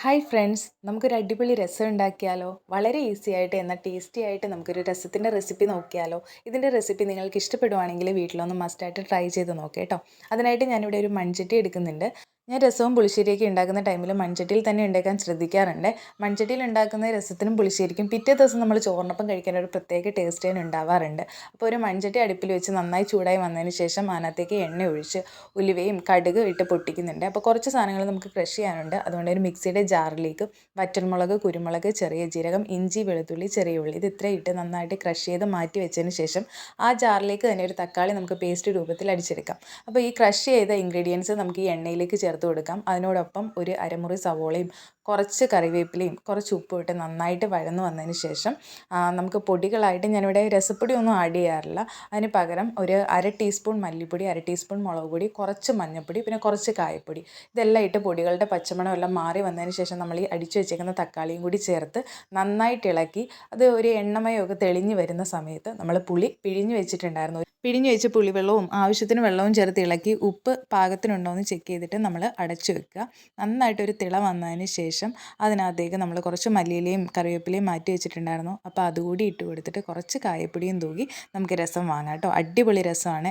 Hi friends, നമുക്കൊരു അടിപൊളി രസം ഉണ്ടാക്കിയാലോ? വളരെ ഈസി ആയിട്ട് എന്നാൽ ടേസ്റ്റി ആയിട്ട് നമുക്കൊരു രസത്തിൻ്റെ റെസിപ്പി നോക്കിയാലോ? ഇതിൻ്റെ റെസിപ്പി നിങ്ങൾക്ക് ഇഷ്ടപ്പെടുവാണെങ്കിൽ വീട്ടിലൊന്ന് മസ്റ്റായിട്ട് ട്രൈ ചെയ്ത് നോക്കാം കേട്ടോ. അതിനായിട്ട് ഞാനിവിടെ ഒരു മൺചട്ടി എടുക്കുന്നുണ്ട്. ഞാൻ രസവും പുളിശ്ശേരിയൊക്കെ ഉണ്ടാക്കുന്ന ടൈമിൽ മൺചട്ടിയിൽ തന്നെ ഉണ്ടാക്കാൻ ശ്രദ്ധിക്കാറുണ്ട്. മൺചട്ടിയിൽ ഉണ്ടാക്കുന്ന രസത്തിനും പുളിശ്ശേരിക്കും പിറ്റേ ദിവസം നമ്മൾ ചോറിനൊപ്പം കഴിക്കാൻ ഒരു പ്രത്യേക ടേസ്റ്റ് തന്നെ ഉണ്ടാവാറുണ്ട്. അപ്പോൾ ഒരു മൺചട്ടി അടുപ്പിൽ വെച്ച് നന്നായി ചൂടായി വന്നതിന് ശേഷം അതിനകത്തേക്ക് എണ്ണ ഒഴിച്ച് ഉലുവയും കടുക് ഇട്ട് പൊട്ടിക്കുന്നുണ്ട്. അപ്പോൾ കുറച്ച് സാധനങ്ങൾ നമുക്ക് ക്രഷ് ചെയ്യാനുണ്ട്. അതുകൊണ്ട് ഒരു മിക്സിയുടെ ജാറിലേക്ക് വറ്റൽമുളക്, കുരുമുളക്, ചെറിയ ജീരകം, ഇഞ്ചി, വെളുത്തുള്ളി, ചെറിയ ഉള്ളി ഇത് ഇത്രയും ഇട്ട് നന്നായിട്ട് ക്രഷ് ചെയ്ത് മാറ്റി വെച്ചതിന് ശേഷം ആ ജാറിലേക്ക് തന്നെ ഒരു തക്കാളി നമുക്ക് പേസ്റ്റ് രൂപത്തിൽ അടിച്ചെടുക്കാം. അപ്പോൾ ഈ ക്രഷ് ചെയ്ത ഇൻഗ്രീഡിയൻസ് നമുക്ക് ഈ എണ്ണയിലേക്ക് ചേർത്ത് കൊടുക്കാം. അതിനോടൊപ്പം ഒരു അരമുറി സവോളയും കുറച്ച് കറിവേപ്പിലയും കുറച്ച് ഉപ്പും ഇട്ട് നന്നായിട്ട് വഴന്നു വന്നതിന് ശേഷം നമുക്ക് പൊടികളായിട്ട് ഞാനിവിടെ രസപ്പൊടി ഒന്നും ആഡ് ചെയ്യാറില്ല. അതിന് പകരം ഒരു അര ടീസ്പൂൺ മല്ലിപ്പൊടി, അര ടീസ്പൂൺ മുളക് പൊടി, കുറച്ച് മഞ്ഞൾപ്പൊടി, പിന്നെ കുറച്ച് കായപ്പൊടി ഇതെല്ലാം ഇട്ട് പൊടികളുടെ പച്ചമണം എല്ലാം മാറി വന്നതിന് ശേഷം നമ്മൾ ഈ അടിച്ചു വെച്ചേക്കുന്ന തക്കാളിയും കൂടി ചേർത്ത് നന്നായിട്ട് ഇളക്കി അത് ഒരു എണ്ണമയമൊക്കെ തെളിഞ്ഞ് വരുന്ന സമയത്ത് നമ്മൾ പുളി പിഴിഞ്ഞ് വെച്ചിട്ടുണ്ടായിരുന്നു. പിഴിഞ്ഞ് വെച്ച് പുളിവെള്ളവും ആവശ്യത്തിന് വെള്ളവും ചേർത്ത് ഇളക്കി ഉപ്പ് പാകത്തിനുണ്ടോ എന്ന് ചെക്ക് ചെയ്തിട്ട് നമ്മൾ അടച്ചു വെക്കുക. നന്നായിട്ടൊരു തിള വന്നതിന് ശേഷം അതിനകത്തേക്ക് നമ്മൾ കുറച്ച് മല്ലിയിലയും കറിവേപ്പിലയും മാറ്റി വെച്ചിട്ടുണ്ടായിരുന്നു. അപ്പോൾ അതുകൂടി ഇട്ട് കൊടുത്തിട്ട് കുറച്ച് കായപ്പൊടിയും തൂകി നമുക്ക് രസം വാങ്ങാം കേട്ടോ. അടിപൊളി രസമാണ്.